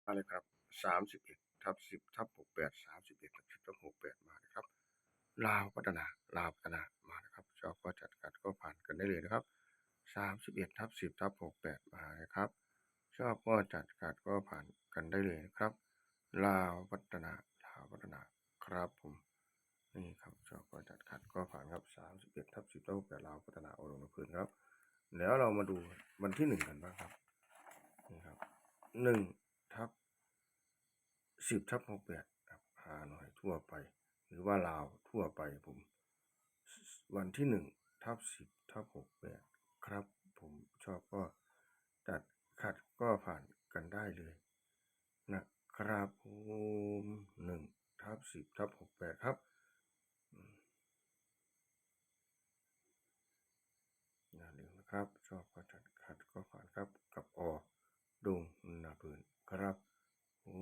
มาเลยครับ31/10/68 31/10/68มาเลยครับลาวพัฒนามาเลยครับชอบก็จัดขัดก็ผ่านกันได้เลยนะครับ31/10/68มาเลยครับชอบก็จัดขัดก็ผ่านกันได้เลยนะครับลาวพัฒนาครับผมนี่ครับชอบก็จัดขัดก็ผ่านครับ31/10/68ลาวพัฒนาลงพื้นครับแล้วเรามาดูวันที่1กันบ้างครับนี่ครับ1/10/68ครับฮานอยทั่วไปหรือว่าลาวทั่วไปผมวันที่1/10/68ครับผมชอบก็จัดขัดก็ผ่านกันได้เลยนะครับผม1/10/68ครับอย่าลืมนะครับชอบก็จัดขัดก็ผ่านครับกับดงนาเพินครับโอ้